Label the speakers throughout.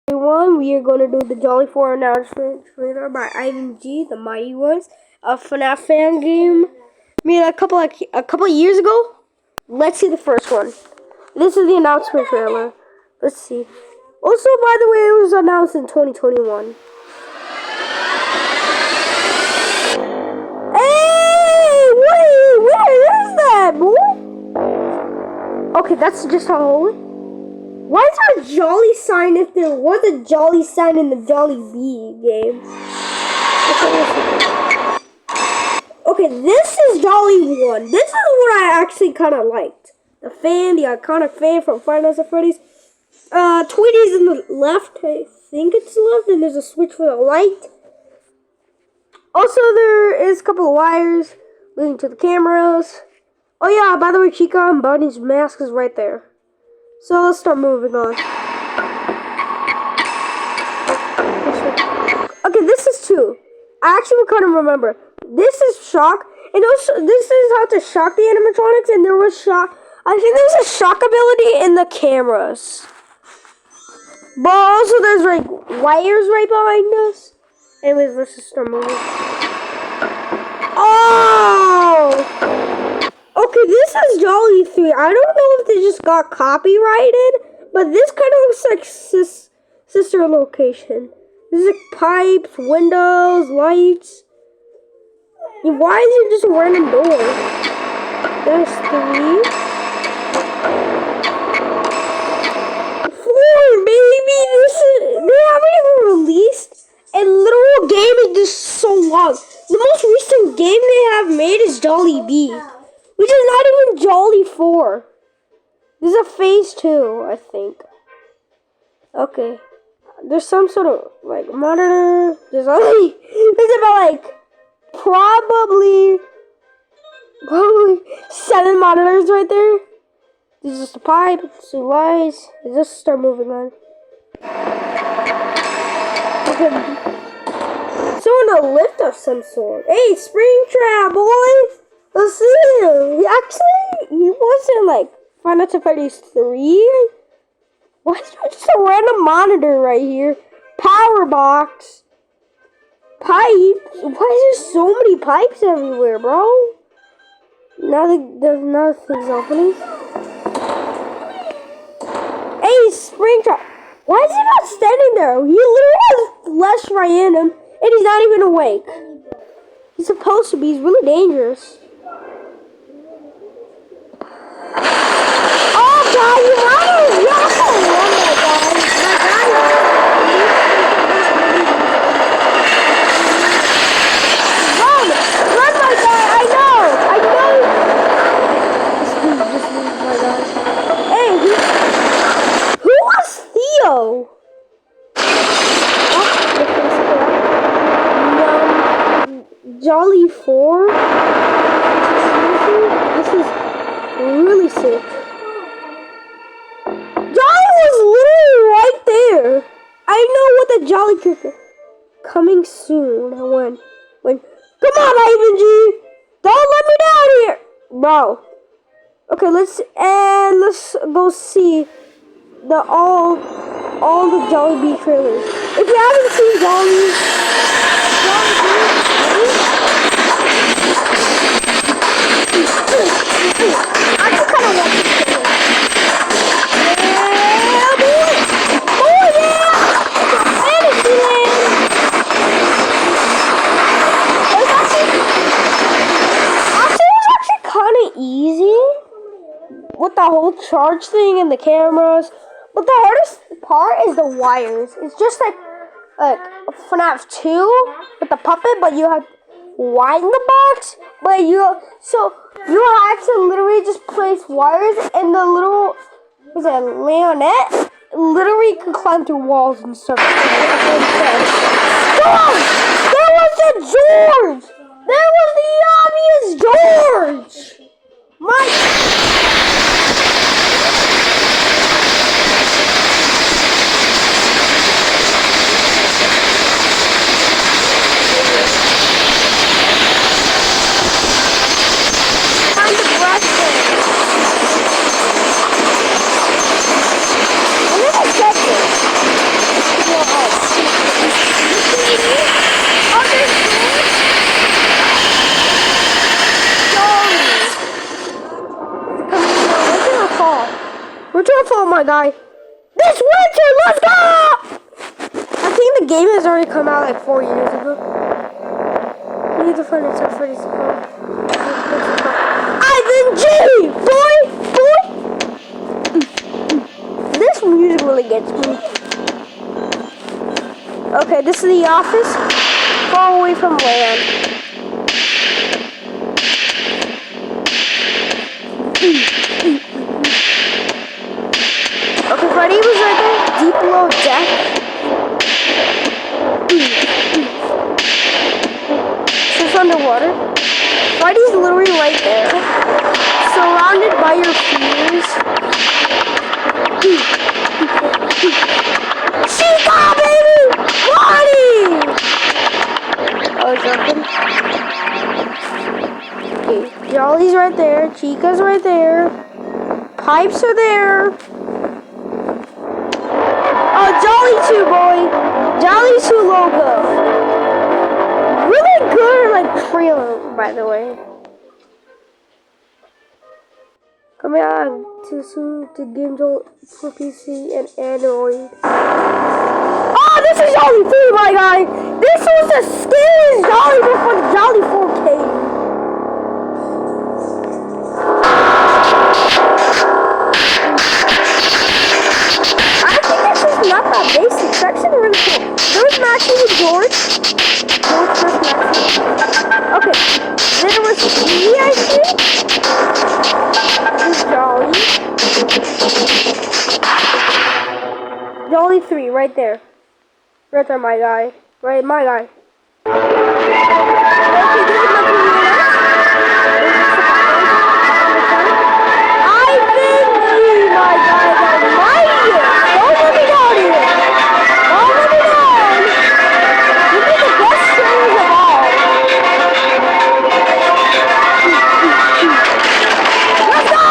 Speaker 1: Everyone, we are going to do the Jolly 4 announcement trailer by Ivan G, the Mighty Ones, a FNAF fan game made a couple of years ago. Let's see the first one. This is the announcement trailer. Let's see. Also, by the way, it was announced in 2021. Hey, wait, where is that, boy? Okay, that's just a hole. Why is there a Jolly sign if there was a Jolly sign in the Jolly Bee game? Okay, this is Jolly 1. This is what I actually kind of liked. The fan, the iconic fan from Five Nights at Freddy's. Tweety's in the left. I think it's left, and there's a switch for the light. Also, there is a couple of wires leading to the cameras. Oh yeah, by the way, Chica and Bunny's mask is right there. So let's start moving on. Okay, this is 2. I actually couldn't remember. This is shock, and also this is how to shock the animatronics, and there was shock. I think there's a shock ability in the cameras. But also there's like wires right behind us. Anyways, let's just start moving. Oh! Okay, this is Jolly 3. I don't know if they just got copyrighted, but this kind of looks like sister location. This is like pipes, windows, lights. Why is it just a random door? There's 3. 4, baby! They haven't even released a literal game in just so long. The most recent game they have made is Jolly Bee. Which is not even Jolly 4. This is a phase 2, I think. Okay. There's some sort of, like, monitor. There's about, like, probably 7 monitors right there. This is just a pipe, 2 lights. Let's just start moving on. Okay. So in a lift of some sort. Hey, Springtrap, boys! Let's see him. He wasn't like Five Nights at Freddy's 3. Why is there just a random monitor right here? Power box. Pipes. Why is there so many pipes everywhere, bro? Now there's another thing's opening. Hey, Springtrap. Why is he not standing there? He literally has flesh right in him, and he's not even awake. He's supposed to be. He's really dangerous. Jolly 4? This is really sick. Jolly was literally right there. I know what the Jolly character. Coming soon. When come on, Ivan G! Don't let me down here! Bro. Okay, let's go see all the Jolly Bee trailers. If you haven't seen Jolly I just kind of want to see it. Yeah, boy! Oh, yeah! Fantasyland! It was actually kind of easy with the whole charge thing and the cameras. But the hardest part is the wires. It's just like FNAF 2 with the puppet, but you have widen the box, but you have to literally just place wires, and the little Leonette literally can climb through walls and stuff. Oh, there was the George! There was the obvious George! guy. This winter, let's go! I think the game has already come out like 4 years ago. We need to find it so Freddy's Go. Ivan G! Boy! This music really gets me. Okay, this is the office. Far away from land. Okay, Freddy was right there. Deep below deck. It's underwater. Freddy's literally right there. Surrounded by your fears. Chica, baby! Freddy! Oh, jumping. Okay, Jolly's right there. Chica's right there. Pipes are there. Oh, Jolly 2, boy. Jolly 2 logo. Really good, like, trailer, by the way. Coming out too soon to Game Jolt for PC and Android. Oh, this is Jolly 3, my guy. This was the scariest Jolly before the Jolly 4K. Not that basic. It's actually really cool. There's Maxie with George. George first Maxie. Okay. Then it was me, I think. This is Jolly. Jolly 3, right there. Right there, my guy. Right, my guy. Okay, this is nothing really nice. I've been you, my guy, the mightiest. Don't let me down here. Don't let me down. You be the best trainers of all. Let's go!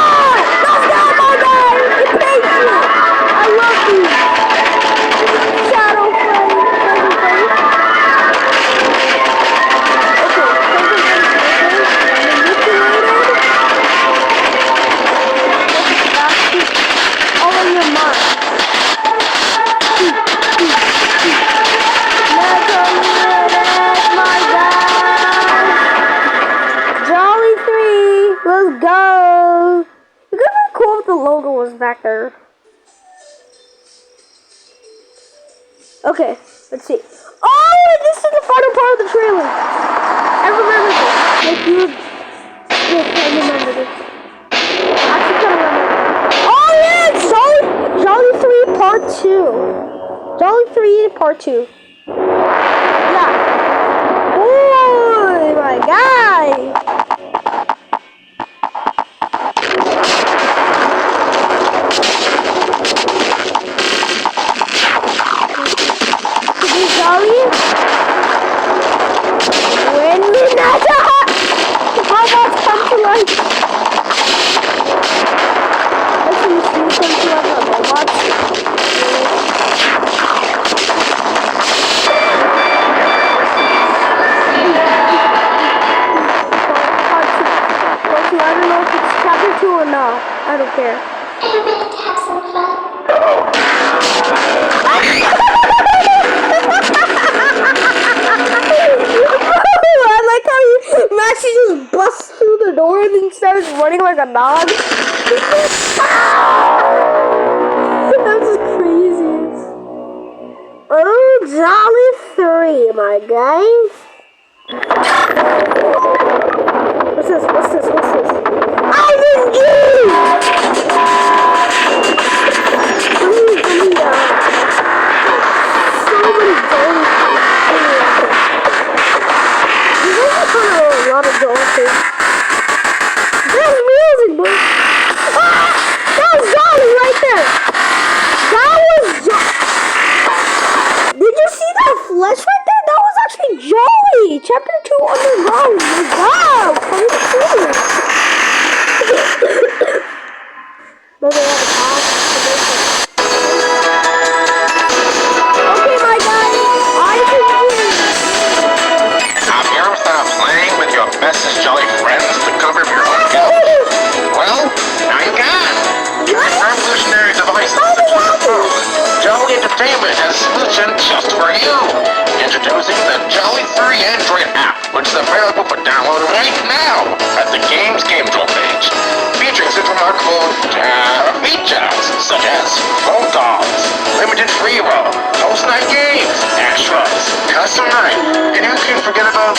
Speaker 1: Let's go, my guy! You paid you! I love you! Shadow Freddy. Freddy. Okay, manipulated. All in your mind. Jolly 3, let's go. It could be cool if the logo was back there. Okay, let's see. Oh, this is the final part of the trailer. I remember this. Like you, yes, I remember this. I actually can't remember. Oh yeah, it's Jolly 3 Part 2. Jolly 3 Part 2. Yeah. Oh my guy. Jolly? When Minata! How about come to life? Let's see, come to life on robots. I don't know if it's chapter 2 or not. I don't care. I like how Maxie just busts through the door and then starts running like a dog. That's crazy. Oh, Jolly 3, my guy. What's this? What's this? What's this? Ivan G! So many Jolly things. There's also kind of a lot of Jolly things. There's music, bro. Ah! That was Jolly right there. That was Jolly. Did you see that flesh right there? That was actually Jolly. Chapter 2 Underground. Wow. Coming soon. Maybe I have a pass. Okay, my guy.
Speaker 2: Have you ever thought of playing with your bestest Jolly friends to cover your own guilt? Well, now you can. Use a revolutionary device. Entertainment has a solution just for you. Introducing the Jolly 3 Android app, which is available for download right now at the Games Game Show page. Featuring super remarkable features such as phone calls, limited free roll, host night games, extras, custom night, and who can forget about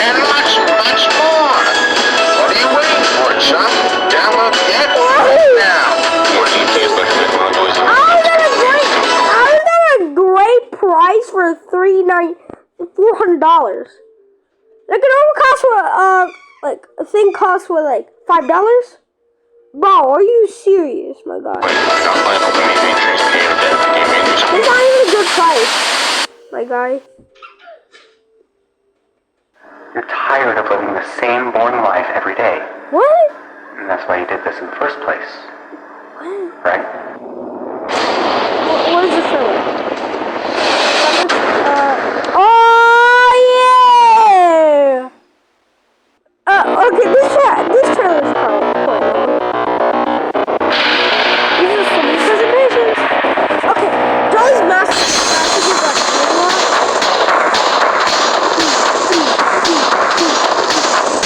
Speaker 2: and much, much more. What are you waiting for, chum? Download the app right now. More details by clicking on those.
Speaker 1: How is that a great price for $400? Like it only costs what like a thing costs what, like $5? Bro, are you serious, my guy? It's not even a good price, my guy.
Speaker 3: You're tired of living the same boring life every day.
Speaker 1: What?
Speaker 3: And that's why you did this in the first place.
Speaker 1: What?
Speaker 3: Right?
Speaker 1: What is this for? Oh yeah! Okay, this trailer is quite long. These are some presentations. Okay, Jolly's master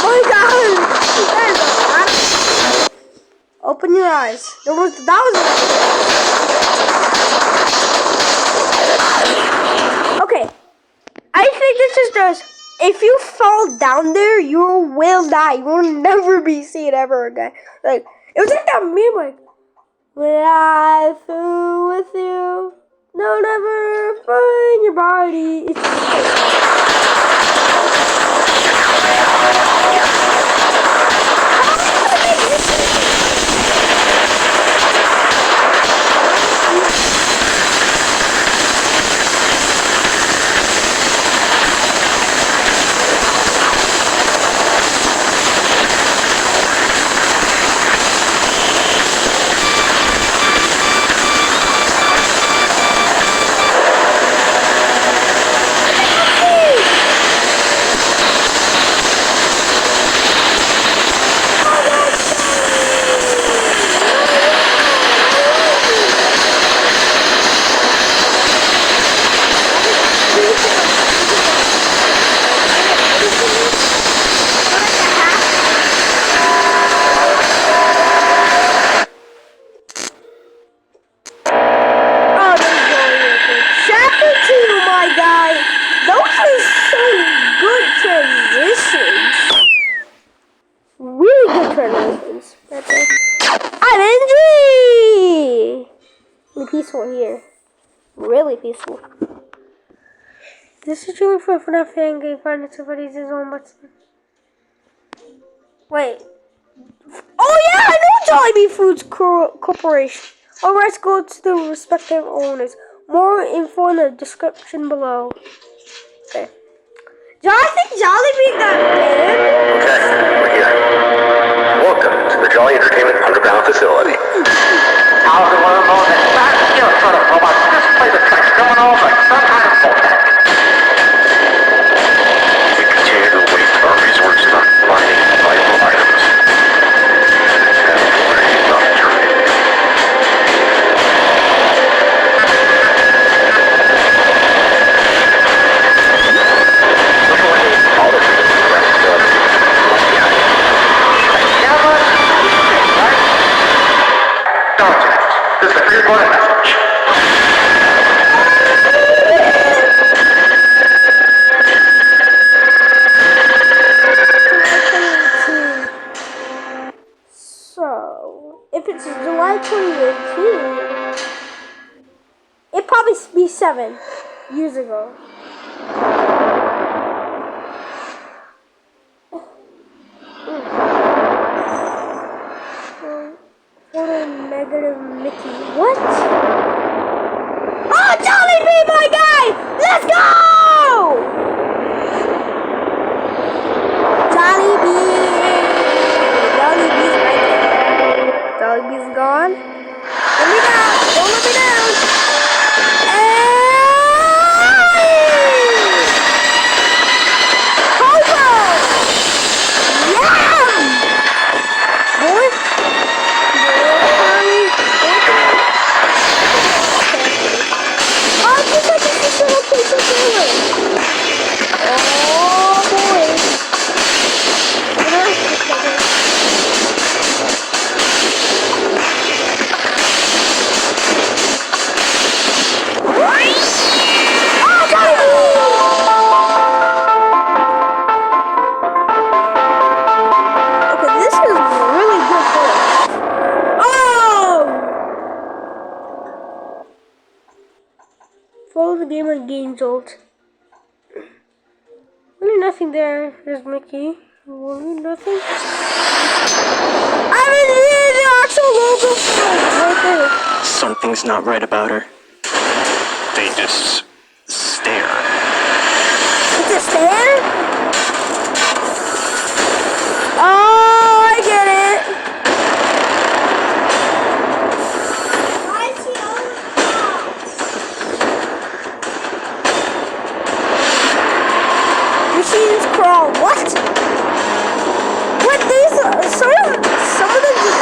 Speaker 1: Oh my god! Open your eyes. Okay. I think this is just, if you fall down there, you will die. You will never be seen ever again. Like, it was like that meme, like, when I flew with you, no, never find your body. Peaceful here. Really peaceful. This is truly for FNAF fan game. Find it somebody's his own button. Wait. Oh yeah, I know Jollibee Foods Corporation. All rights go to the respective owners. More info in the description below. Okay. I think Jollibee got banned.
Speaker 3: Okay, we're here. Welcome to the Jolly Entertainment Underground facility. How's the world going? You're a sort of robot. Just play the tricks criminals like some kind of bullshit. We continue to waste our resources on finding valuable items. And worrying about trade. This is a pre-recorded message.
Speaker 1: So, if it's July 2018, it'd probably be 7 years ago. Negative Mickey. What? Oh, Jollibee, my guy! Let's go! Jollibee. Jollibee's right there. Jollibee's gone. Let me down. Don't let me down. Cobra! Yeah! Boy. Follow the game on Game Jolt. Really nothing there. There's Mickey. Really nothing. I mean, the actual logo right there.
Speaker 4: Something's not right about her. They just stare.
Speaker 1: It's a stare? Oh, I get it. Machines crawl. What? What? These some of them just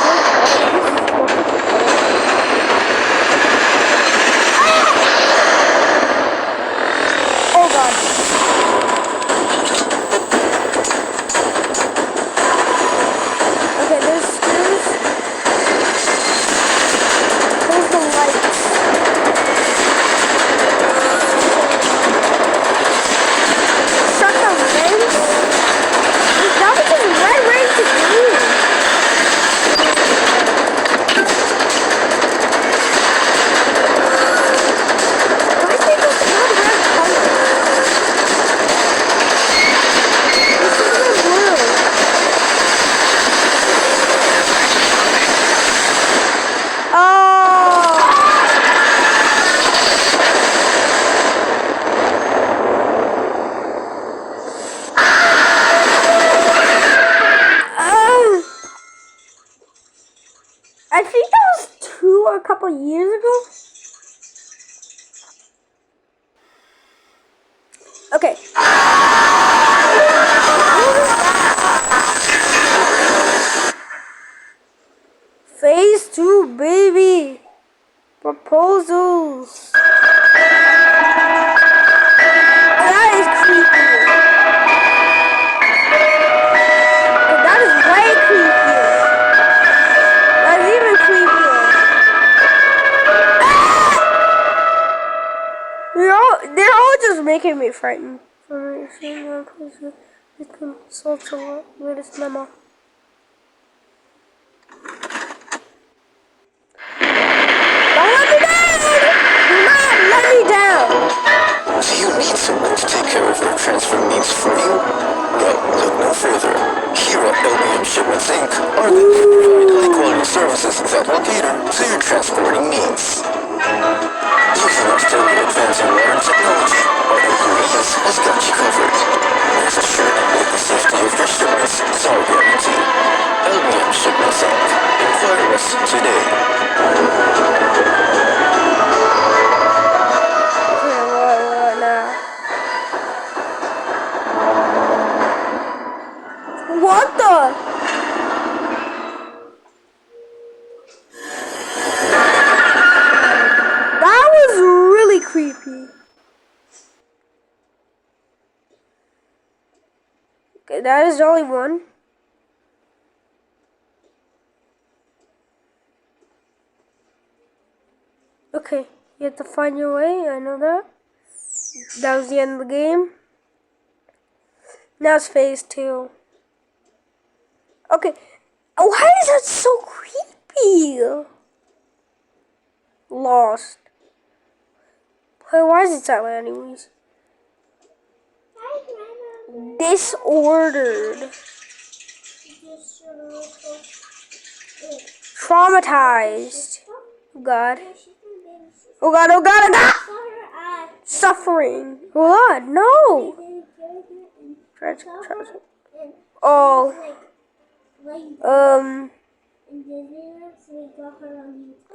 Speaker 1: oh god. Okay, there's screws. There's the lights. Shut the lens. That was just red rain to green. Why is it just not red color? This is the blue. I think that was 2 or a couple years ago. Okay. Phase 2, baby. Proposals. That is creepy. That is way creepier. That's even creepier. They're all just making me frightened. Please consult the latest memo. Don't let me down! Do not let me down!
Speaker 4: Do you need someone to take care of your transfer needs for you? Well, look no further. Here at LBM Shipments Inc. are the provide high-quality services that will cater to your transporting needs. Using our steadily advancing modern technology, our employees has got you covered. Rest assured that the safety of your shipments is our guarantee. LBM Shipments Inc. Inquire us today.
Speaker 1: What now? What the? That was really creepy. Okay, that is the only one. Okay, you have to find your way, I know that. That was the end of the game. Now it's phase 2. Okay, why is that so creepy? Lost. Hey, why is it that way anyways? Disordered. Traumatized. Oh God. Oh God, oh God, oh God! Suffering. What? No! Tragic. Oh.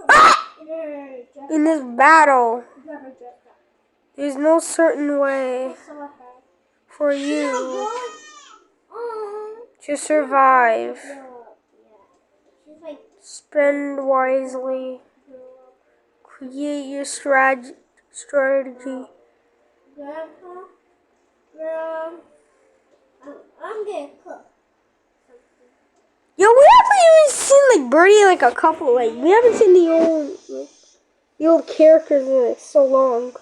Speaker 1: Ah! In this battle, there's no certain way for you to survive. Spend wisely. Create your strategy.
Speaker 5: Grandpa, I'm gonna cook.
Speaker 1: Yo, we haven't even seen like Birdie like a couple. Like we haven't seen the old characters in it so long.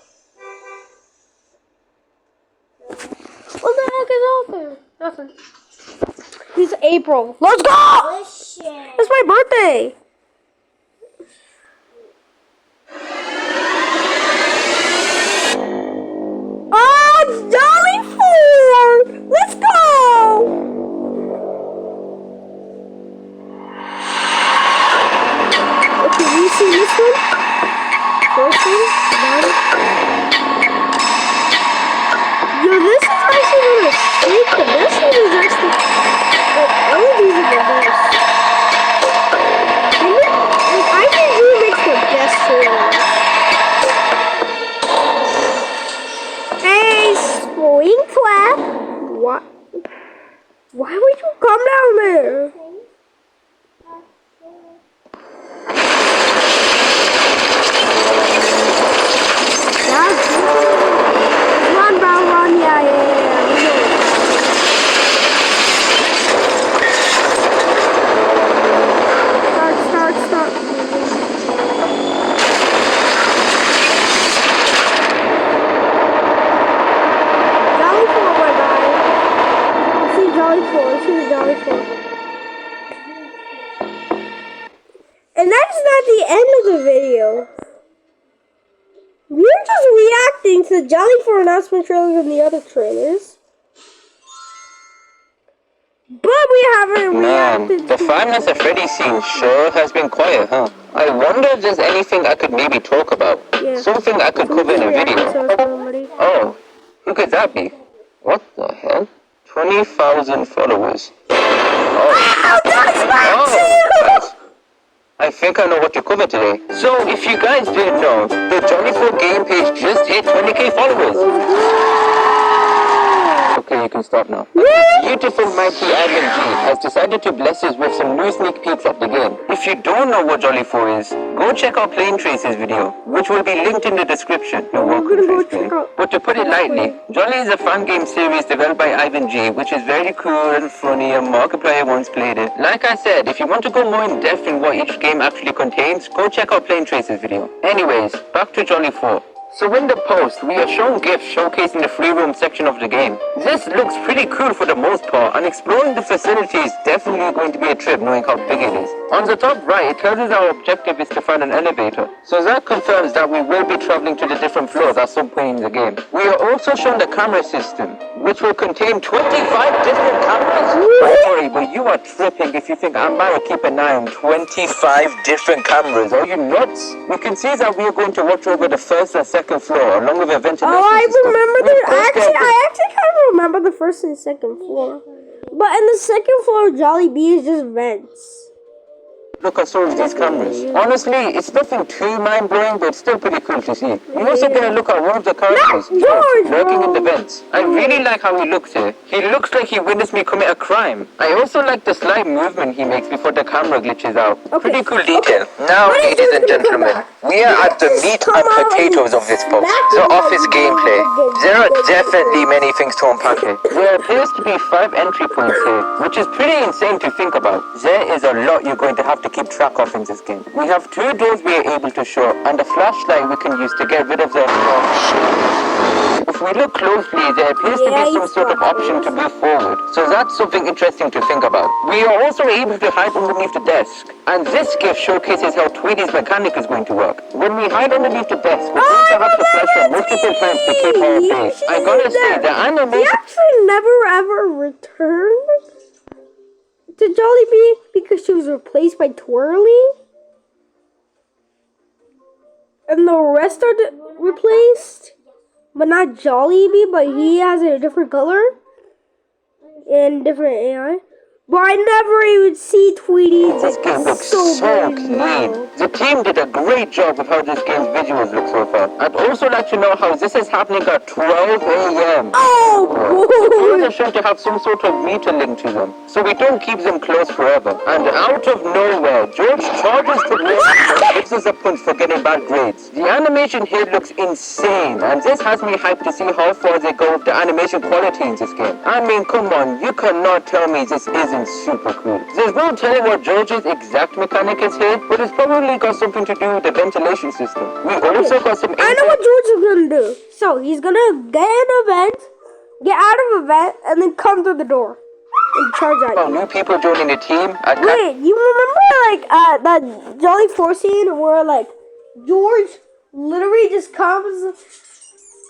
Speaker 1: What the heck is out there? Nothing. It's April. Let's go! It's my birthday. We're just reacting to the Jolly 4 announcement trailers and the other trailers. But we haven't reacted
Speaker 4: Man, the
Speaker 1: to
Speaker 4: Five Nights at Freddy's scene sure has been quiet, huh? I wonder if there's anything I could maybe talk about.
Speaker 1: Yeah.
Speaker 4: Something I could cover in a video.
Speaker 1: Somebody.
Speaker 4: Oh, who could that be? What the hell? 20,000 followers.
Speaker 1: Wow, that's
Speaker 4: Oh,
Speaker 1: massive!
Speaker 4: guys, I think I know what to cover today. So, if you guys didn't know, the Jolly 4 game page just hit 20k followers. Okay, you can stop now. Beautiful mighty Ivan G has decided to bless us with some new sneak peeks at the game. If you don't know what Jolly 4 is, go check out Plane Trace's video, which will be linked in the description. You're welcome,
Speaker 1: gonna go
Speaker 4: Trace Plane.
Speaker 1: check out-
Speaker 4: But to put it lightly, Jolly is a fun game series developed by Ivan G, which is very cool and funny, and Markiplier once played it. Like I said, if you want to go more in depth in what each game actually contains, go check out Plane Trace's video. Anyways, back to Jolly 4. So in the post, we are shown gifts showcasing the free roam section of the game. This looks pretty cool for the most part, and exploring the facility is definitely going to be a trip knowing how big it is. On the top right, it tells us our objective is to find an elevator. So that confirms that we will be traveling to the different floors at some point in the game. We are also shown the camera system, which will contain 25 different cameras. Sorry, but you are tripping if you think I'm about to keep an eye on 25 different cameras. Are you nuts? We can see that we are going to watch over the first and second floor, along with a ventilation
Speaker 1: Oh, I
Speaker 4: system.
Speaker 1: remember
Speaker 4: We
Speaker 1: the.
Speaker 4: first get
Speaker 1: I actually kind of remember the first and second floor. But in the second floor, Jolly B is just vents.
Speaker 4: look at some of these cameras. Honestly, it's nothing too mind-blowing, but it's still pretty cool to see. You also get a look at one of the characters,
Speaker 1: George,
Speaker 4: lurking in
Speaker 1: bro.
Speaker 4: the vents. I really like how he looks here. He looks like he witnessed me commit a crime. I also like the slight movement he makes before the camera glitches out. Pretty cool detail. Now,
Speaker 1: When is
Speaker 4: ladies
Speaker 1: George
Speaker 4: and
Speaker 1: gonna come
Speaker 4: gentlemen,
Speaker 1: back?
Speaker 4: we are at the meat
Speaker 1: Come
Speaker 4: and
Speaker 1: on,
Speaker 4: potatoes of this post,
Speaker 1: smack
Speaker 4: the
Speaker 1: him
Speaker 4: office
Speaker 1: like
Speaker 4: gameplay.
Speaker 1: you
Speaker 4: There are
Speaker 1: did.
Speaker 4: definitely many things to unpack here. There appears to be 5 entry points here, which is pretty insane to think about. There is a lot you're going to have to keep track of in this game. We have 2 doors we are able to show, and a flashlight we can use to get rid of the... If we look closely, there appears to be some sort of option to move forward, so that's something interesting to think about. We are also able to hide underneath the desk, and this gift showcases how Tweety's mechanic is going to work. When we hide underneath the desk, we're going to have to flash her multiple times to keep her at bay. I gotta say, the
Speaker 1: He
Speaker 4: animation...
Speaker 1: actually never ever returned to Jollibee because she was replaced by Twirly. And the rest are replaced, but not Jollibee, but he has a different color and different AI. But I never even see Tweety.
Speaker 4: This game looks
Speaker 1: so
Speaker 4: so
Speaker 1: good
Speaker 4: clean.
Speaker 1: now.
Speaker 4: The team did a great job with how this game's visuals look so far. I'd also like to know how this is happening at 12 a.m.
Speaker 1: Oh,
Speaker 4: They're shown to have some sort of meter link to them, so we don't keep them closed forever. And out of nowhere, George charges to the and gives us a punch for getting bad grades. The animation here looks insane, and this has me hyped to see how far they go with the animation quality in this game. I mean, come on, you cannot tell me this isn't super cool. There's no telling what George's exact mechanic is here, but it's probably got something to do with the ventilation system. We also got some...
Speaker 1: I know what George is gonna do. So he's gonna get in a vent, get out of a vent, and then come through the door and charge at you.
Speaker 4: new people joining the team.
Speaker 1: Wait, you remember like that Jolly 4 scene where like George literally just comes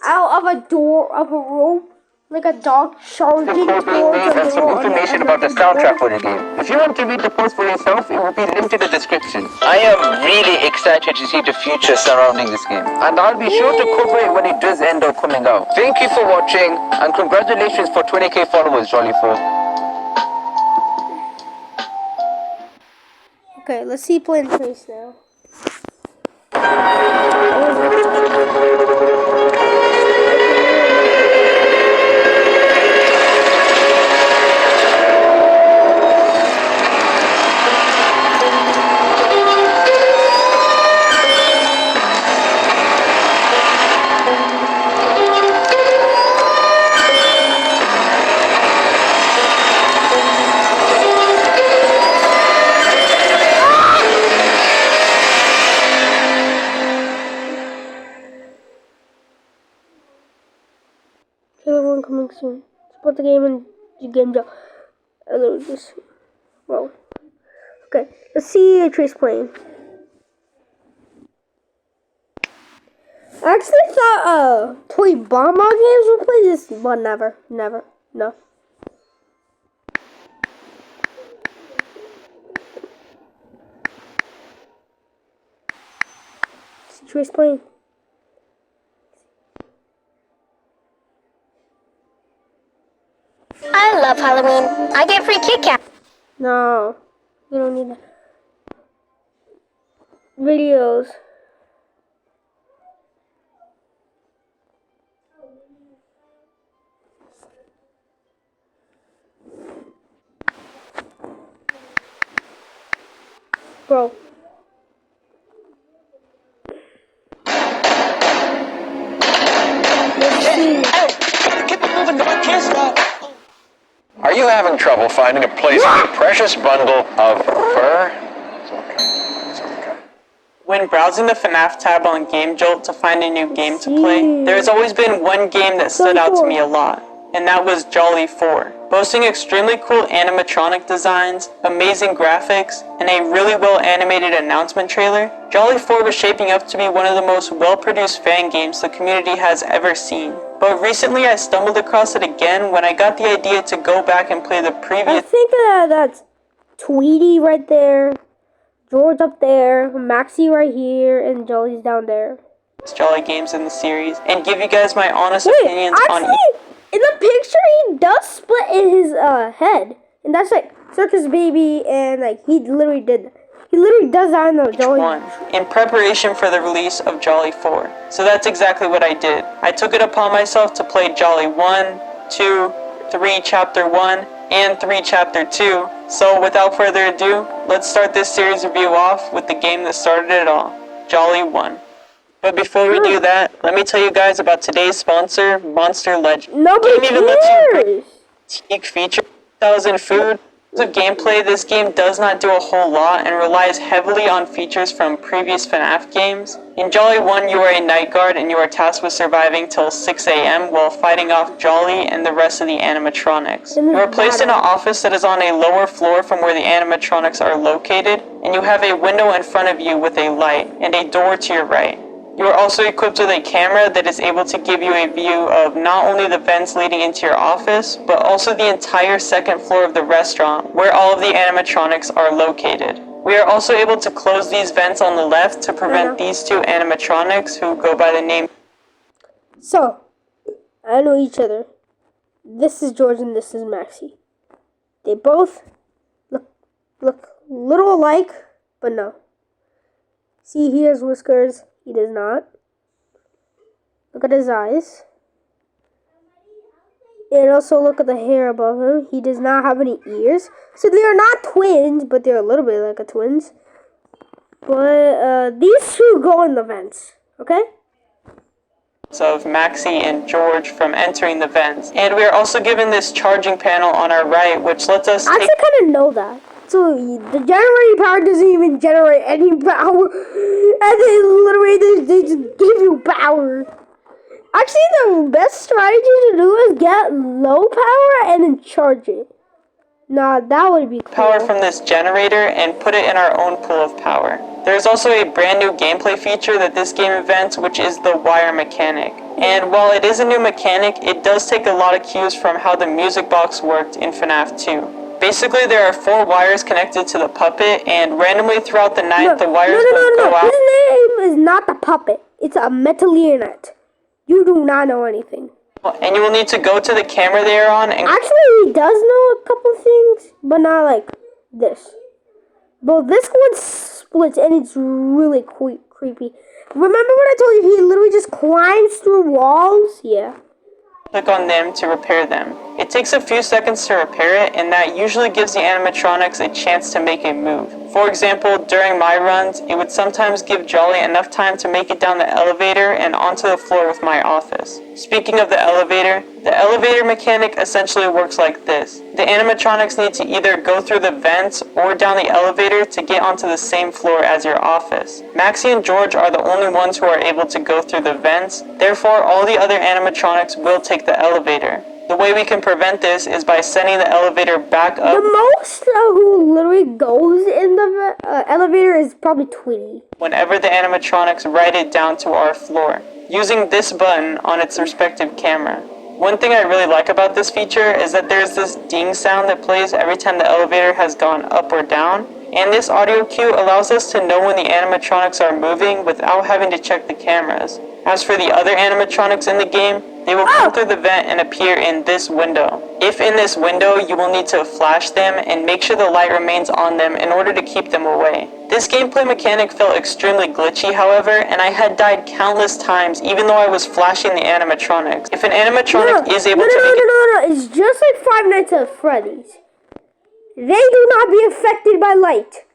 Speaker 1: out of a door of a room like a dog charging towards
Speaker 4: and
Speaker 1: a
Speaker 4: some
Speaker 1: door
Speaker 4: information about the soundtrack for the game. If you want to read the post for yourself, it will be linked in the description. I am really excited to see the future surrounding this game, and I'll be sure to cover it when it does end up coming out. Thank you for watching, and congratulations for 20k followers, Jolly4.
Speaker 1: Okay, let's see Plane Trace now. Killer 1 coming soon. Support the game and game job. I literally just. Well. Okay, let's see a Trace plane. I actually thought Toy Bonbon games would play this, but never, no. Choice playing.
Speaker 6: I love Halloween. I get free Kit Kat.
Speaker 1: No, you don't need that. Videos. Bro. Let's see.
Speaker 3: Are you having trouble finding a place for your precious bundle of fur?
Speaker 7: When browsing the FNAF tab on Game Jolt to find a new game to play, there has always been one game that stood out to me a lot, and that was Jolly 4. Boasting extremely cool animatronic designs, amazing graphics, and a really well animated announcement trailer, Jolly 4 was shaping up to be one of the most well-produced fan games the community has ever seen. But recently I stumbled across it again when I got the idea to go back and play the
Speaker 1: I
Speaker 7: previous
Speaker 1: think that's Tweety right there, George up there, Maxie right here, and Jolly's down there.
Speaker 7: Jolly games in the series, and give you guys my honest
Speaker 1: Wait,
Speaker 7: opinions on
Speaker 1: actually, in the picture he does split in his head, and that's like Circus Baby, and like he literally does that in the Jolly.
Speaker 7: one in preparation for the release of Jolly 4. So that's exactly what I did. I took it upon myself to play Jolly 1, 2, 3 Chapter 1, and 3 Chapter 2. So without further ado, let's start this series review off with the game that started it all, Jolly 1. But before we do that, let me tell you guys about today's sponsor, Monster Legend.
Speaker 1: Nobody
Speaker 7: Game even lets you
Speaker 1: cares.
Speaker 7: Unique feature, 1,000 food. In terms of gameplay, this game does not do a whole lot and relies heavily on features from previous FNAF games. In Jolly 1, you are a night guard and you are tasked with surviving till 6 a.m. while fighting off Jolly and the rest of the animatronics. You are placed in an office that is on a lower floor from where the animatronics are located, and you have a window in front of you with a light and a door to your right. You are also equipped with a camera that is able to give you a view of not only the vents leading into your office, but also the entire second floor of the restaurant, where all of the animatronics are located. We are also able to close these vents on the left to prevent these two animatronics who go by the name.
Speaker 1: So, I know each other. This is George and this is Maxie. They both look little alike, but no. See, he has whiskers. He does not. Look at his eyes. And also look at the hair above him. He does not have any ears. So they are not twins, but they're a little bit like a twins. But these two go in the vents. Okay?
Speaker 7: Of Maxie and George from entering the vents. And we are also given this charging panel on our right, which lets us
Speaker 1: I
Speaker 7: take
Speaker 1: actually kind of know that. So the generating power doesn't even generate any power, and they just give you power. Actually, the best strategy to do is get low power and then charge it. Nah, that would be cool.
Speaker 7: power from this generator and put it in our own pool of power. There is also a brand new gameplay feature that this game invents, which is the wire mechanic. And while it is a new mechanic, it does take a lot of cues from how the music box worked in FNAF 2. Basically, there are 4 wires connected to the puppet, and randomly throughout the night, the wires will go out.
Speaker 1: His name is not the puppet. It's a Metalionette. You do not know anything.
Speaker 7: And you will need to go to the camera they are on and
Speaker 1: Actually, he does know a couple things, but not like this. But this one splits, and it's really creepy. Remember when I told you he literally just climbs through walls? Yeah.
Speaker 7: click on them to repair them. It takes a few seconds to repair it, and that usually gives the animatronics a chance to make a move. For example, during my runs, it would sometimes give Jolly enough time to make it down the elevator and onto the floor with my office. Speaking of the elevator mechanic essentially works like this. The animatronics need to either go through the vents or down the elevator to get onto the same floor as your office. Maxie and George are the only ones who are able to go through the vents, therefore all the other animatronics will take the elevator. The way we can prevent this is by sending the elevator back up.
Speaker 1: The most who literally goes in the elevator is probably Tweety.
Speaker 7: Whenever the animatronics ride it down to our floor. using this button on its respective camera. One thing I really like about this feature is that there's this ding sound that plays every time the elevator has gone up or down, and this audio cue allows us to know when the animatronics are moving without having to check the cameras. As for the other animatronics in the game, they will come through the vent and appear in this window. If in this window, you will need to flash them and make sure the light remains on them in order to keep them away. This gameplay mechanic felt extremely glitchy, however, and I had died countless times even though I was flashing the animatronics. If an animatronic is able to make it...
Speaker 1: It's just like Five Nights at Freddy's. They do not be affected by light.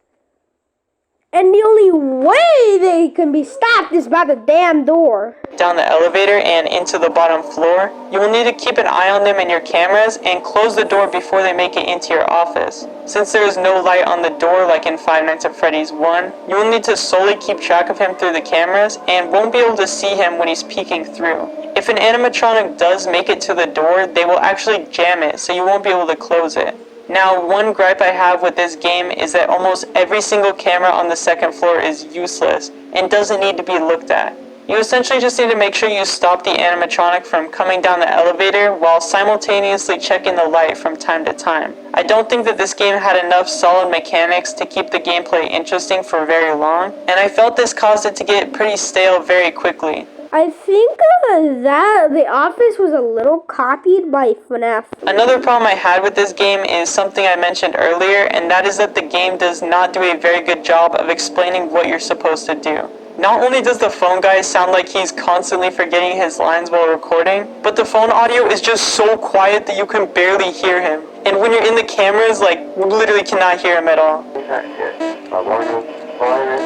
Speaker 1: And the only way they can be stopped is by the damn door.
Speaker 7: Down the elevator and into the bottom floor, you will need to keep an eye on them in your cameras and close the door before they make it into your office. Since there is no light on the door like in Five Nights at Freddy's 1, you will need to solely keep track of him through the cameras and won't be able to see him when he's peeking through. If an animatronic does make it to the door, they will actually jam it, so you won't be able to close it. Now, one gripe I have with this game is that almost every single camera on the second floor is useless and doesn't need to be looked at. You essentially just need to make sure you stop the animatronic from coming down the elevator while simultaneously checking the light from time to time. I don't think that this game had enough solid mechanics to keep the gameplay interesting for very long, and I felt this caused it to get pretty stale very quickly.
Speaker 1: I think that The Office was a little copied by FNAF.
Speaker 7: Another problem I had with this game is something I mentioned earlier, and that is that the game does not do a very good job of explaining what you're supposed to do. Not only does the phone guy sound like he's constantly forgetting his lines while recording, but the phone audio is just so quiet that you can barely hear him. And when you're in the cameras, like, you literally cannot hear him at all.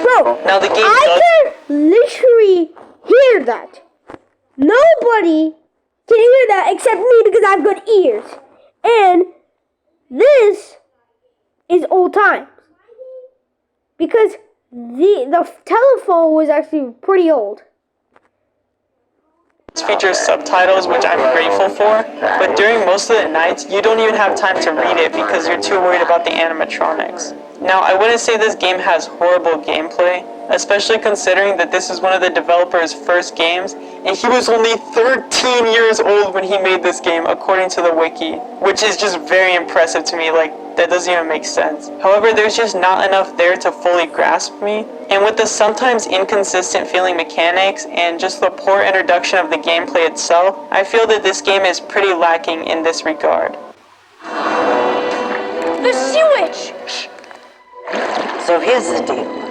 Speaker 1: Bro,
Speaker 7: Now the game
Speaker 1: I can literally hear that. Nobody can hear that except me because I've got ears. And this is old times. Because the telephone was actually pretty old.
Speaker 7: This features subtitles, which I'm grateful for, but during most of the nights, you don't even have time to read it because you're too worried about the animatronics. Now, I wouldn't say this game has horrible gameplay, especially considering that this is one of the developer's first games, and he was only 13 years old when he made this game, according to the wiki, which is just very impressive to me. Like, that doesn't even make sense. However, there's just not enough there to fully grasp me, and with the sometimes inconsistent feeling mechanics and just the poor introduction of the gameplay itself, I feel that this game is pretty lacking in this regard.
Speaker 1: The sewage!
Speaker 8: So here's the deal.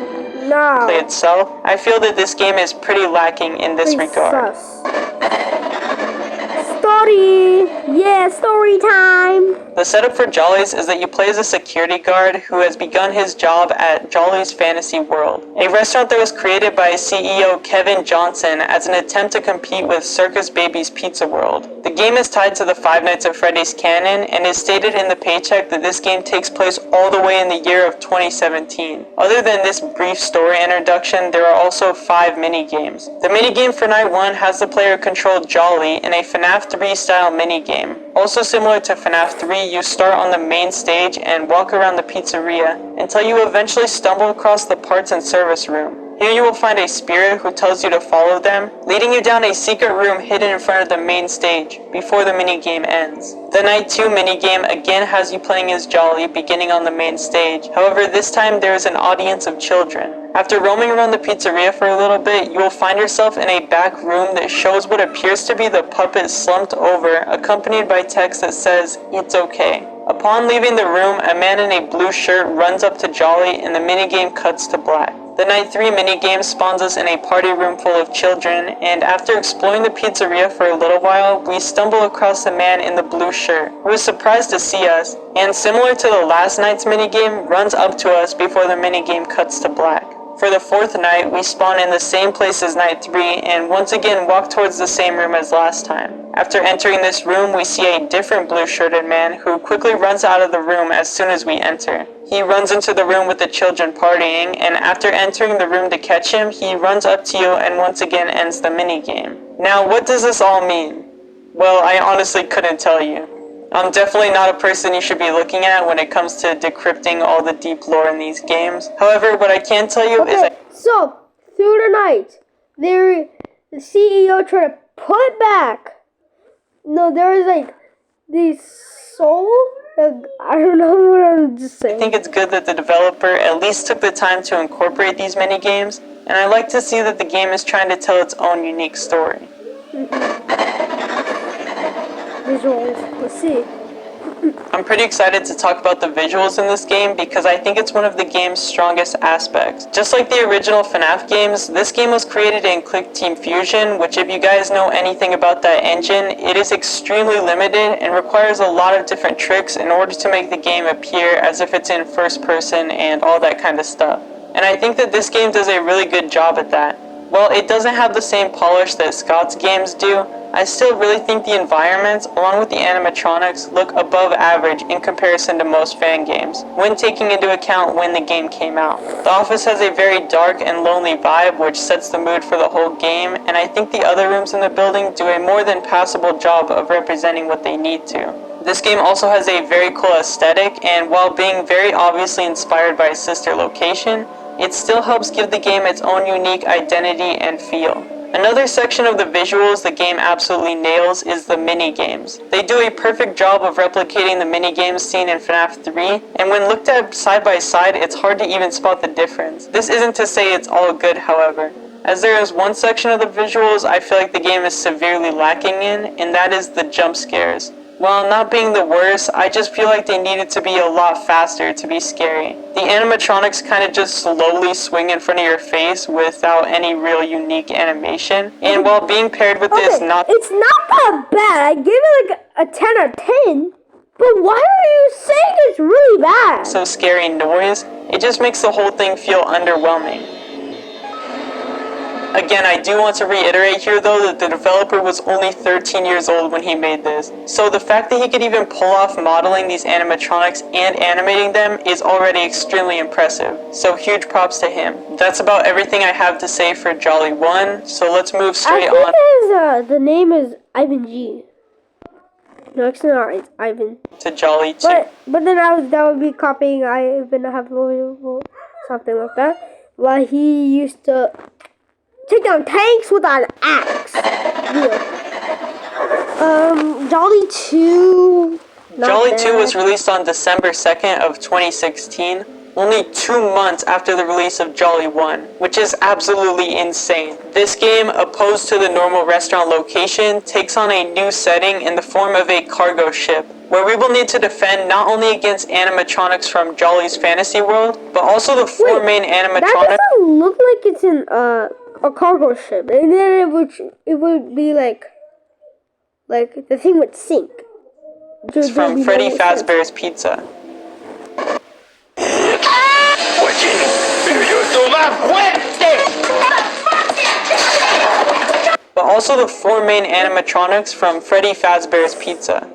Speaker 1: No.
Speaker 7: Play itself, I feel that this game is pretty lacking in this regard.
Speaker 1: Story! Yeah, story time!
Speaker 7: The setup for Jolly's is that you play as a security guard who has begun his job at Jolly's Fantasy World, a restaurant that was created by CEO Kevin Johnson as an attempt to compete with Circus Baby's Pizza World. The game is tied to the Five Nights at Freddy's canon and is stated in the paycheck that this game takes place all the way in the year of 2017. Other than this brief story introduction, there are also 5 mini-games. The mini-game for Night 1 has the player control Jolly in a FNAF 3 style mini-game. Also similar to FNAF 3, you start on the main stage and walk around the pizzeria until you eventually stumble across the parts and service room. Here you will find a spirit who tells you to follow them, leading you down a secret room hidden in front of the main stage before the minigame ends. The Night 2 minigame again has you playing as Jolly, beginning on the main stage. However, this time there is an audience of children. After roaming around the pizzeria for a little bit, you will find yourself in a back room that shows what appears to be the puppet slumped over, accompanied by text that says, "It's okay." Upon leaving the room, a man in a blue shirt runs up to Jolly and the minigame cuts to black. The Night 3 minigame spawns us in a party room full of children, and after exploring the pizzeria for a little while, we stumble across the man in the blue shirt, who is surprised to see us, and similar to the last night's minigame, runs up to us before the minigame cuts to black. For the 4th night, we spawn in the same place as Night 3, and once again walk towards the same room as last time. After entering this room, we see a different blue-shirted man who quickly runs out of the room as soon as we enter. He runs into the room with the children partying, and after entering the room to catch him, he runs up to you and once again ends the minigame. Now, what does this all mean? Well, I honestly couldn't tell you. I'm definitely not a person you should be looking at when it comes to decrypting all the deep lore in these games. However, what I can tell you is that...
Speaker 1: So, through the night, there the CEO tried to put it back. No, there was like these soul. I don't know what I'm just saying.
Speaker 7: I think it's good that the developer at least took the time to incorporate these mini games, and I like to see that the game is trying to tell its own unique story.
Speaker 1: Visuals. Let's see.
Speaker 7: I'm pretty excited to talk about the visuals in this game because I think it's one of the game's strongest aspects. Just like the original FNAF games, this game was created in Click Team Fusion, which if you guys know anything about that engine, it is extremely limited and requires a lot of different tricks in order to make the game appear as if it's in first person and all that kind of stuff. And I think that this game does a really good job at that. While it doesn't have the same polish that Scott's games do, I still really think the environments, along with the animatronics, look above average in comparison to most fan games, when taking into account when the game came out. The Office has a very dark and lonely vibe which sets the mood for the whole game, and I think the other rooms in the building do a more than passable job of representing what they need to. This game also has a very cool aesthetic, and while being very obviously inspired by Sister Location, it still helps give the game its own unique identity and feel. Another section of the visuals the game absolutely nails is the mini-games. They do a perfect job of replicating the mini-games seen in FNAF 3, and when looked at side by side, it's hard to even spot the difference. This isn't to say it's all good, however, as there is one section of the visuals I feel like the game is severely lacking in, and that is the jump scares. While not being the worst, I just feel like they needed to be a lot faster to be scary. The animatronics kind of just slowly swing in front of your face without any real unique animation. And while being paired with this
Speaker 1: It's not that bad. I give it like a 10 out of 10. But why are you saying it's really bad?
Speaker 7: so scary noise, it just makes the whole thing feel underwhelming. Again, I do want to reiterate here though that the developer was only 13 years old when he made this. So the fact that he could even pull off modeling these animatronics and animating them is already extremely impressive. So huge props to him. That's about everything I have to say for Jolly 1, so let's move straight on
Speaker 1: The name is Ivan G. No, it's not. It's Ivan.
Speaker 7: to Jolly 2.
Speaker 1: But then that would be copying Ivan Have something like that. While he used to take down tanks with an axe. Yeah. Jolly 2.
Speaker 7: Jolly 2 was released on December 2nd of 2016, only 2 months after the release of Jolly 1, which is absolutely insane. This game, opposed to the normal restaurant location, takes on a new setting in the form of a cargo ship, where we will need to defend not only against animatronics from Jolly's fantasy world, but also the four main animatronics.
Speaker 1: That doesn't look like it's in a cargo ship, and then it would be like the thing would sink.
Speaker 7: It's from Freddy Fazbear's Pizza. But also the four main animatronics from Freddy Fazbear's Pizza.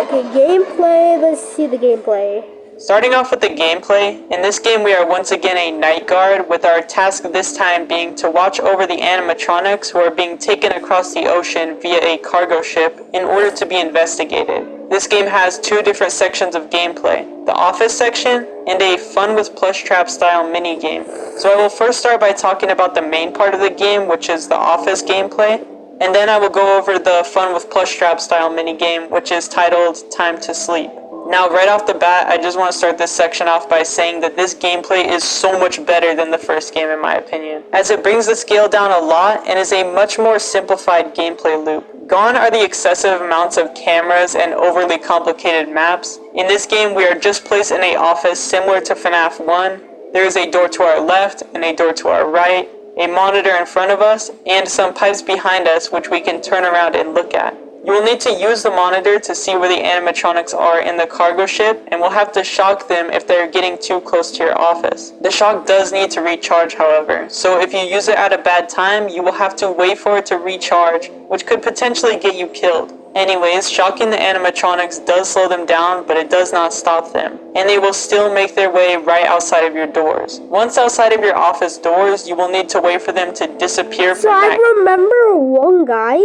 Speaker 1: Okay, gameplay. Let's see the gameplay.
Speaker 7: Starting off with the gameplay, in this game we are once again a night guard, with our task this time being to watch over the animatronics who are being taken across the ocean via a cargo ship in order to be investigated. This game has two different sections of gameplay, the office section and a fun with plush trap style mini game. So I will first start by talking about the main part of the game, which is the office gameplay, and then I will go over the fun with plush trap style mini game, which is titled Time to Sleep. Now, right off the bat, I just want to start this section off by saying that this gameplay is so much better than the first game in my opinion, as it brings the scale down a lot and is a much more simplified gameplay loop. Gone are the excessive amounts of cameras and overly complicated maps. In this game, we are just placed in an office similar to FNAF 1. There is a door to our left and a door to our right, a monitor in front of us, and some pipes behind us which we can turn around and look at. You will need to use the monitor to see where the animatronics are in the cargo ship, and will have to shock them if they're getting too close to your office. The shock does need to recharge, however, so if you use it at a bad time, you will have to wait for it to recharge, which could potentially get you killed. Anyways, shocking the animatronics does slow them down, but it does not stop them, and they will still make their way right outside of your doors. Once outside of your office doors, you will need to wait for them to disappear
Speaker 1: So
Speaker 7: from
Speaker 1: I remember one guy.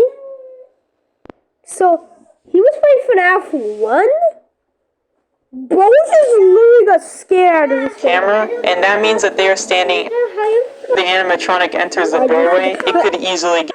Speaker 1: So he was playing FNAF 1, Both just literally got scared of this
Speaker 7: camera, and that means that they are standing. The animatronic enters the doorway. It could easily get.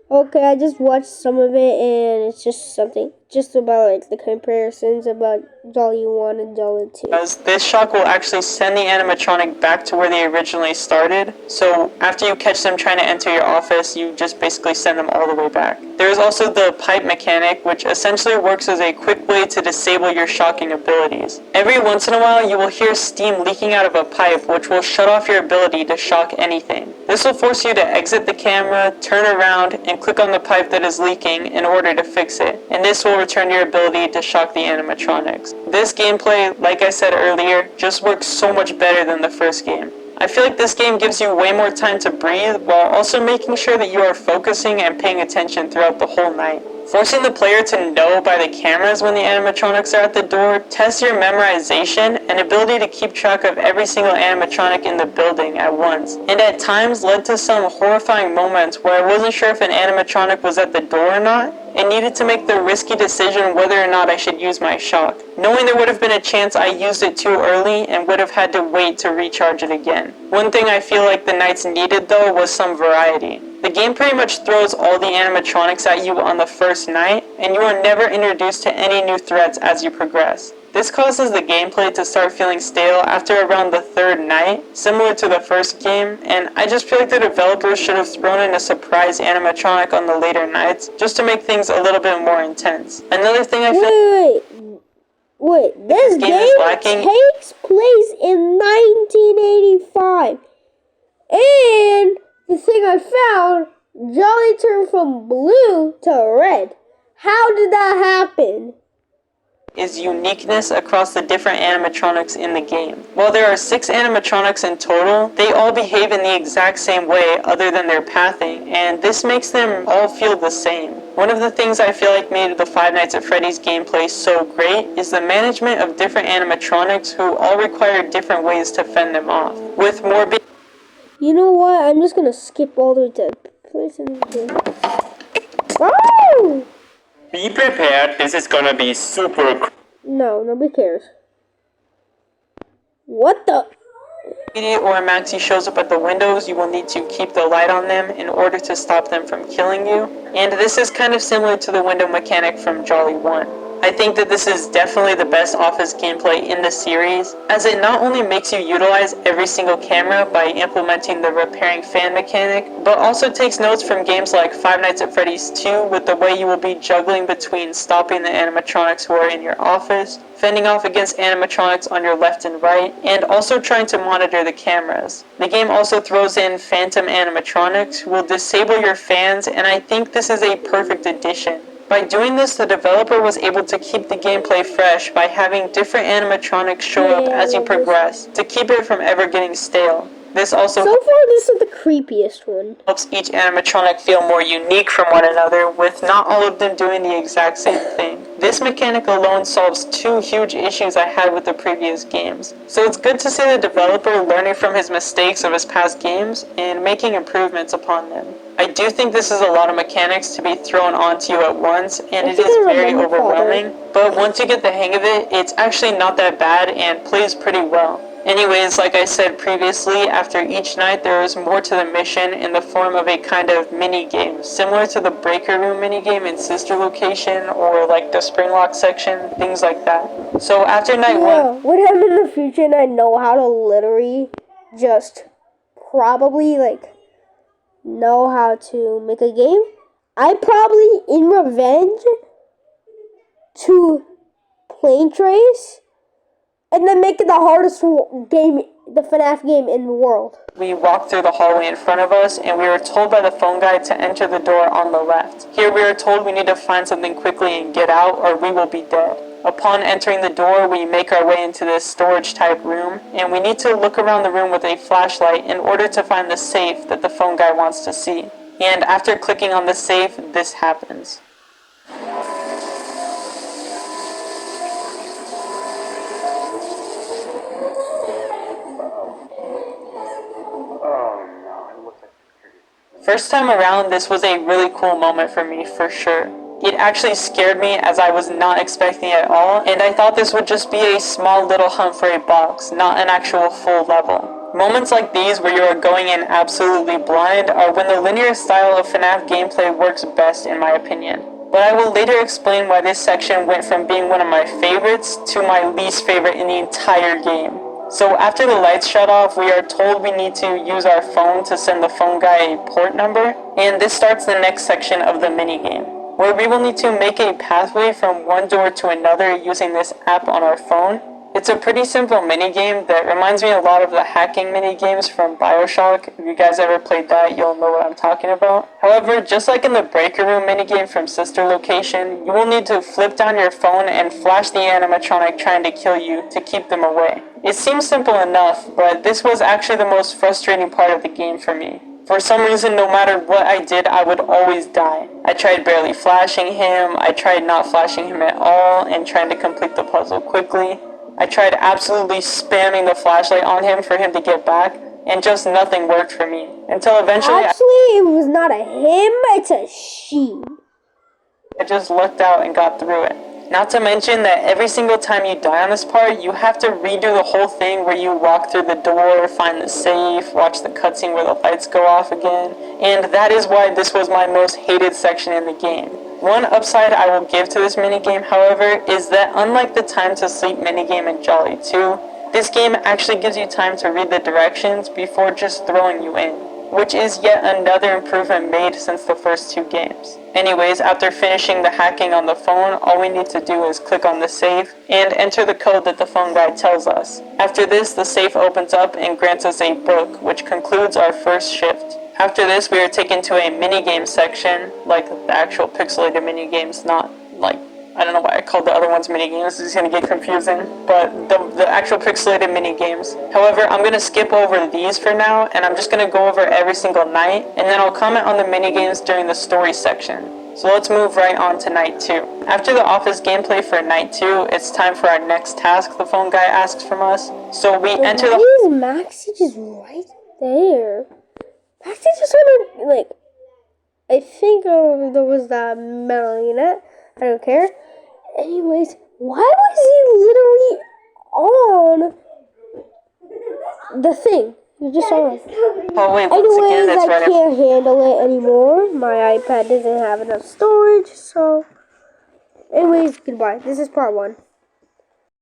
Speaker 1: Okay, I just watched some of it, and it's just something, just about like the comparisons about Jolly 1 and Jolly 2.
Speaker 7: Because this shock will actually send the animatronic back to where they originally started. So after you catch them trying to enter your office, you just basically send them all the way back. There is also the pipe mechanic, which essentially works as a quick way to disable your shocking abilities. Every once in a while, you will hear steam leaking out of a pipe, which will shut off your ability to shock anything. This will force you to exit the camera, turn around, and click on the pipe that is leaking in order to fix it. And this will return your ability to shock the animatronics. This gameplay, like I said earlier, just works so much better than the first game. I feel like this game gives you way more time to breathe while also making sure that you are focusing and paying attention throughout the whole night. Forcing the player to know by the cameras when the animatronics are at the door tests your memorization and ability to keep track of every single animatronic in the building at once, and at times led to some horrifying moments where I wasn't sure if an animatronic was at the door or not, and needed to make the risky decision whether or not I should use my shock, knowing there would have been a chance I used it too early and would have had to wait to recharge it again. One thing I feel like the Knights needed though was some variety. The game pretty much throws all the animatronics at you on the first night, and you are never introduced to any new threats as you progress. This causes the gameplay to start feeling stale after around the third night, similar to the first game, and I just feel like the developers should have thrown in a surprise animatronic on the later nights, just to make things a little bit more intense. Another thing I feel
Speaker 1: Wait, this
Speaker 7: game is lacking.
Speaker 1: takes place in 1985. And the thing I found, Jolly turned from blue to red. How did that happen?
Speaker 7: Is uniqueness across the different animatronics in the game. While there are 6 animatronics in total, they all behave in the exact same way other than their pathing, and this makes them all feel the same. One of the things I feel like made the Five Nights at Freddy's gameplay so great is the management of different animatronics who all require different ways to fend them off. With more
Speaker 1: You know what? I'm just gonna skip all the way to place in the game. Oh!
Speaker 9: Be prepared, this is gonna be super.
Speaker 1: No, nobody cares. What the?
Speaker 7: immediate or a maxi shows up at the windows, you will need to keep the light on them in order to stop them from killing you. And this is kind of similar to the window mechanic from Jolly 1. I think that this is definitely the best office gameplay in the series, as it not only makes you utilize every single camera by implementing the repairing fan mechanic, but also takes notes from games like Five Nights at Freddy's 2 with the way you will be juggling between stopping the animatronics who are in your office, fending off against animatronics on your left and right, and also trying to monitor the cameras. The game also throws in phantom animatronics who will disable your fans, and I think this is a perfect addition. By doing this, the developer was able to keep the gameplay fresh by having different animatronics show up as you progress, to keep it from ever getting stale. This also
Speaker 1: So far, this is the creepiest one.
Speaker 7: helps each animatronic feel more unique from one another, with not all of them doing the exact same thing. This mechanic alone solves two huge issues I had with the previous games. So it's good to see the developer learning from his mistakes of his past games and making improvements upon them. I do think this is a lot of mechanics to be thrown onto you at once, and it is very overwhelming, but once you get the hang of it, it's actually not that bad and plays pretty well. Anyways, like I said previously, after each night there is more to the mission in the form of a kind of mini-game, similar to the Breaker Room mini-game in Sister Location, or like the Springlock section, things like that. So after night one...
Speaker 1: What I'm in the future and I know how to literally just probably know how to make a game, I probably, in revenge to Plane Trace, and then make it the hardest game, the FNAF game in the world.
Speaker 7: We walked through the hallway in front of us, and we were told by the phone guy to enter the door on the left. Here we are told we need to find something quickly and get out, or we will be dead. Upon entering the door, we make our way into this storage type room, and we need to look around the room with a flashlight in order to find the safe that the phone guy wants to see. And after clicking on the safe, this happens. First time around, this was a really cool moment for me, for sure. It actually scared me as I was not expecting it at all, and I thought this would just be a small little hunt for a box, not an actual full level. Moments like these where you are going in absolutely blind are when the linear style of FNAF gameplay works best in my opinion. But I will later explain why this section went from being one of my favorites to my least favorite in the entire game. So after the lights shut off, we are told we need to use our phone to send the phone guy a port number, and this starts the next section of the minigame, where we will need to make a pathway from one door to another using this app on our phone. It's a pretty simple minigame that reminds me a lot of the hacking minigames from BioShock. If you guys ever played that, you'll know what I'm talking about. However, just like in the breaker room minigame from Sister Location, you will need to flip down your phone and flash the animatronic trying to kill you to keep them away. It seems simple enough, but this was actually the most frustrating part of the game for me. For some reason, no matter what I did, I would always die. I tried barely flashing him, I tried not flashing him at all, and trying to complete the puzzle quickly. I tried absolutely spamming the flashlight on him for him to get back, and just nothing worked for me. Until eventually
Speaker 1: Actually, it was not a him, it's a she.
Speaker 7: I just lucked out and got through it. Not to mention that every single time you die on this part, you have to redo the whole thing where you walk through the door, find the safe, watch the cutscene where the lights go off again, and that is why this was my most hated section in the game. One upside I will give to this minigame, however, is that unlike the time to sleep minigame in Jolly 2, this game actually gives you time to read the directions before just throwing you in, which is yet another improvement made since the first two games. Anyways, after finishing the hacking on the phone, all we need to do is click on the safe and enter the code that the phone guy tells us. After this, the safe opens up and grants us a book, which concludes our first shift. After this, we are taken to a minigame section, like the actual pixelated minigames, not like, I don't know why I called the other ones minigames, this is going to get confusing, but the actual pixelated minigames. However, I'm going to skip over these for now, and I'm just going to go over every single night, and then I'll comment on the minigames during the story section. So let's move right on to night 2. After the office gameplay for night 2, it's time for our next task the phone guy asks from us. So we enter the...
Speaker 1: Why is Maxie just right there? Maxie just wanna, like, I think there was that marionette. I don't care. Anyways, why was he literally on the thing? You just saw it.
Speaker 7: Oh wait, once again,
Speaker 1: Anyways,
Speaker 7: that's
Speaker 1: I
Speaker 7: right.
Speaker 1: can't handle it anymore. My iPad doesn't have enough storage, so... Anyways, goodbye. This is part 1.